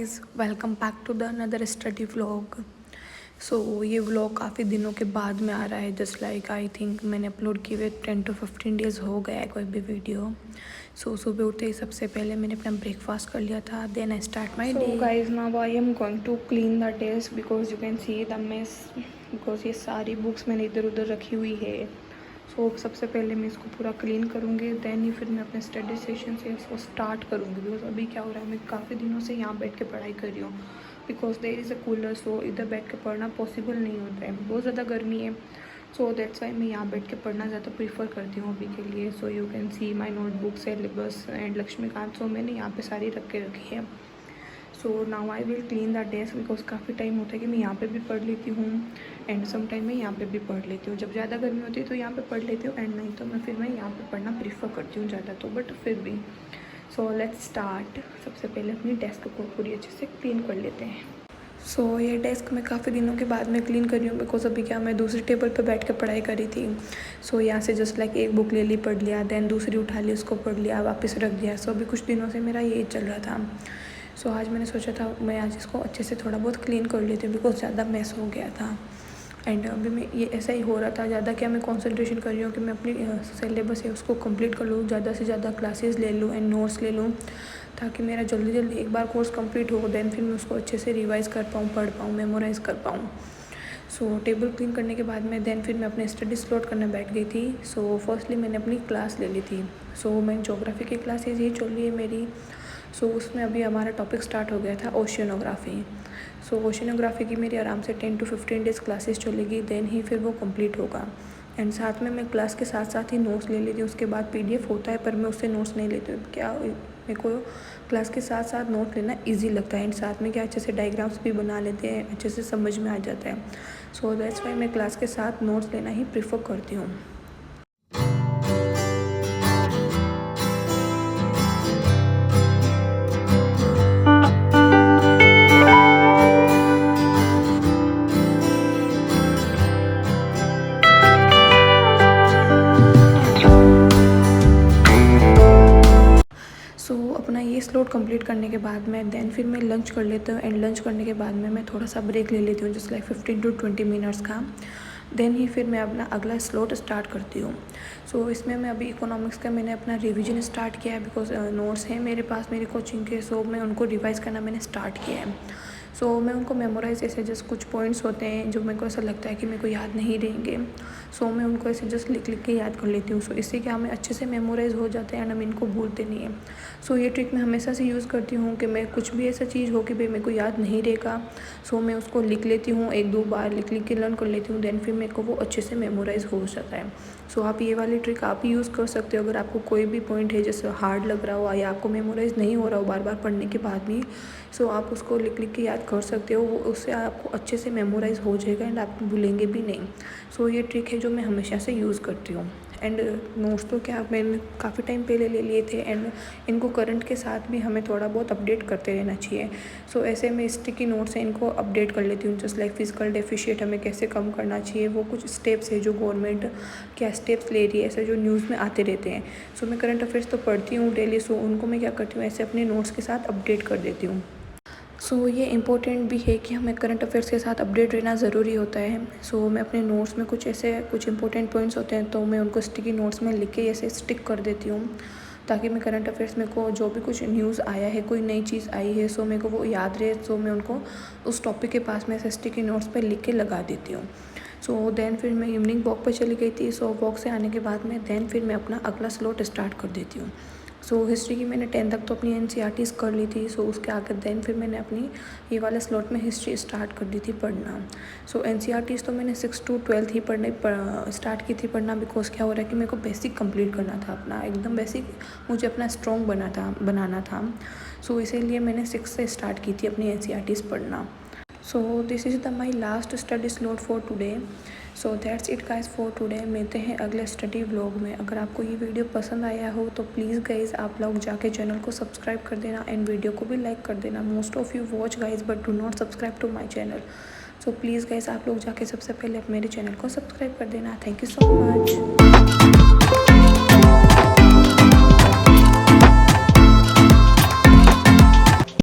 Guys, welcome back to the another study vlog. ये vlog काफ़ी दिनों के बाद में आ रहा है। जस्ट लाइक आई थिंक मैंने अपलोड किए हुए 10 to 15 डेज़ हो गया है कोई भी वीडियो। सुबह उठते ही सबसे पहले मैंने अपना ब्रेकफास्ट कर लिया था, then I start my day. Guys, now I am going to clean the desk because you can see the mess, because ये सारी बुक्स मैंने इधर उधर रखी हुई है। सबसे पहले मैं इसको पूरा क्लीन करूँगी, देन ही फिर मैं अपने स्टडी सेशन से इसको स्टार्ट करूँगी। बिकॉज अभी क्या हो रहा है, मैं काफ़ी दिनों से यहाँ बैठ के पढ़ाई कर रही हूँ because there is a cooler. So इधर बैठ के पढ़ना पॉसिबल नहीं होता है, बहुत ज़्यादा गर्मी है। सो दैट्स वाई मैं यहाँ बैठ के पढ़ना ज़्यादा प्रीफर करती हूँ अभी के लिए। So you can see my notebook, syllabus and Laxmikanth. मैंने यहाँ पे सारी रख के रखी है। So now I will clean the desk because काफ़ी टाइम होता है कि मैं यहाँ पे भी पढ़ लेती हूँ एंड सम टाइम मैं यहाँ पे भी पढ़ लेती हूँ। जब ज़्यादा गर्मी होती है तो यहाँ पे पढ़ लेती हूँ एंड नहीं तो मैं यहाँ पे पढ़ना प्रीफर करती हूँ ज़्यादा तो, बट फिर भी। So let's start. सबसे पहले अपनी डेस्क को पूरी अच्छे से क्लीन कर लेते हैं। ये डेस्क मैं काफ़ी दिनों के बाद में क्लीन कर रही हूँ बिकॉज अभी क्या मैं दूसरी टेबल पर बैठ कर पढ़ाई करी थी। यहाँ से जस्ट लाइक एक बुक ले ली, पढ़ लिया, देन दूसरी उठा ली, उसको पढ़ लिया, वापस रख दिया। अभी कुछ दिनों से मेरा यही चल रहा था। आज मैंने सोचा था मैं आज इसको अच्छे से थोड़ा बहुत क्लीन कर लेती हूँ बिकॉज ज़्यादा मैस हो गया था। एंड अभी मैं ये ऐसा ही हो रहा था, ज़्यादा क्या मैं कंसंट्रेशन कर रही हूँ कि मैं अपनी सिलेबस है उसको कंप्लीट कर लूँ, ज़्यादा से ज़्यादा क्लासेस ले लूँ एंड नोट्स ले लूँ ताकि मेरा जल्दी जल्दी एक बार कोर्स कंप्लीट हो, देन फिर मैं उसको अच्छे से रिवाइज़ कर पाऊँ, पढ़ पाऊँ, मेमोराइज़ कर पाऊँ। टेबल क्लीन करने के बाद में देन फिर मैं अपने स्टडी स्लॉट करने बैठ गई थी। फर्स्टली मैंने अपनी क्लास ले ली थी। मैं ज्योग्राफी की क्लासेज ही चल रही है मेरी। उसमें अभी हमारा टॉपिक स्टार्ट हो गया था ओशियनोग्राफी। ओशियनोग्राफी की मेरी आराम से 10 to 15 डेज़ क्लासेस चलेगी, देन ही फिर वो कंप्लीट होगा। एंड साथ में मैं क्लास के साथ साथ ही नोट्स ले लेती हूँ। उसके बाद PDF होता है पर मैं उससे नोट्स नहीं लेती हूँ। क्या मेरे को क्लास के साथ साथ नोट लेना ईजी लगता है एंड साथ में क्या अच्छे से डायग्राम्स भी बना लेते हैं, अच्छे से समझ में आ जाता है। दैट्स वाई मैं क्लास के साथ नोट्स लेना ही प्रेफर करती हूँ। अपना ये स्लॉट कंप्लीट करने के बाद में देन फिर मैं लंच कर लेती हूँ एंड लंच करने के बाद में मैं थोड़ा सा ब्रेक ले लेती हूँ जस्ट लाइक 15 to 20 मिनट्स का। देन ही फिर मैं अपना अगला स्लॉट स्टार्ट करती हूँ। इसमें मैं अभी इकोनॉमिक्स का मैंने अपना रिवीजन स्टार्ट किया है बिकॉज नोट्स हैं मेरे पास मेरी कोचिंग के। मैं उनको रिवाइज़ करना मैंने स्टार्ट किया है। मैं उनको मेमोराइज ऐसे जस्ट कुछ पॉइंट्स होते हैं जो मेरे को ऐसा लगता है कि मेरे को याद नहीं रहेंगे। मैं उनको ऐसे जस्ट लिख के याद कर लेती हूँ। इससे क्या हमें अच्छे से मेमोराइज हो जाते हैं एंड हम इनको भूलते नहीं हैं। ये ट्रिक मैं हमेशा से यूज़ करती हूँ कि मैं कुछ भी ऐसा चीज़ हो कि भाई मेरे को याद नहीं रहेगा, मैं उसको लिख लेती हूँ, 1-2 बार लिख के लर्न कर लेती हूँ, देन फिर मेरे को वो अच्छे से मेमोराइज हो जाता है। आप ये वाली ट्रिक आप ही यूज़ कर सकते हो अगर आपको कोई भी पॉइंट है जैसे हार्ड लग रहा हो या आपको मेमोराइज़ नहीं हो रहा हो बार बार पढ़ने के बाद भी। आप उसको लिख के याद कर सकते हो, वो उससे आपको अच्छे से मेमोराइज़ हो जाएगा एंड आप भूलेंगे भी नहीं। ये ट्रिक है जो मैं हमेशा से यूज़ करती हूँ। एंड नोट्स तो क्या मैंने काफ़ी टाइम पहले ले लिए थे एंड इनको करंट के साथ भी हमें थोड़ा बहुत अपडेट करते रहना चाहिए। ऐसे में स्टिकी नोट्स हैं इनको अपडेट कर लेती हूँ जस्ट लाइक फिजिकल डेफिशिएट हमें कैसे कम करना चाहिए, वो कुछ स्टेप्स है जो गवर्नमेंट क्या स्टेप्स ले रही है ऐसे जो न्यूज़ में आते रहते हैं। मैं करंट अफेयर्स तो पढ़ती हूँ डेली। उनको मैं क्या करती हूँ ऐसे अपने नोट्स के साथ अपडेट कर देती हूँ। ये इम्पोर्टेंट भी है कि हमें करंट अफेयर्स के साथ अपडेट रहना ज़रूरी होता है। मैं अपने नोट्स में कुछ इंपॉर्टेंट पॉइंट्स होते हैं तो मैं उनको स्टिकी नोट्स में लिख के ऐसे स्टिक कर देती हूँ ताकि मैं करंट अफेयर्स में को जो भी कुछ न्यूज़ आया है, कोई नई चीज़ आई है, मेरे को वो याद रहे। मैं उनको उस टॉपिक के पास में ऐसे स्टिकी नोट्स पर लिख के लगा देती हूँ। देन फिर मैं इवनिंग वॉक पर चली गई थी। वॉक से आने के बाद में देन फिर मैं अपना अगला स्लॉट स्टार्ट कर देती हूँ। हिस्ट्री की मैंने 10 तक तो अपनी NCERTs कर ली थी। उसके आगे देन फिर मैंने अपनी ये वाला स्लॉट में हिस्ट्री स्टार्ट कर दी थी पढ़ना। NCERTs तो मैंने 6 to 12 ही स्टार्ट की थी पढ़ना बिकॉज क्या हो रहा है कि मेरे को बेसिक कंप्लीट करना था, अपना एकदम बेसिक मुझे अपना स्ट्रॉन्ग बनाना था। इसीलिए मैंने 6 से स्टार्ट की थी अपनी NCERTs पढ़ना। This is my last study slot for today. That's it guys for today. मिलते हैं अगले स्टडी व्लॉग में। अगर आपको ये वीडियो पसंद आया हो तो प्लीज़ गाइस आप लोग जाके चैनल को सब्सक्राइब कर देना एंड वीडियो को भी लाइक कर देना। Most of you watch guys but do not subscribe to my channel. Please guys आप लोग जाके सबसे पहले मेरे चैनल को सब्सक्राइब कर देना। Thank you so much.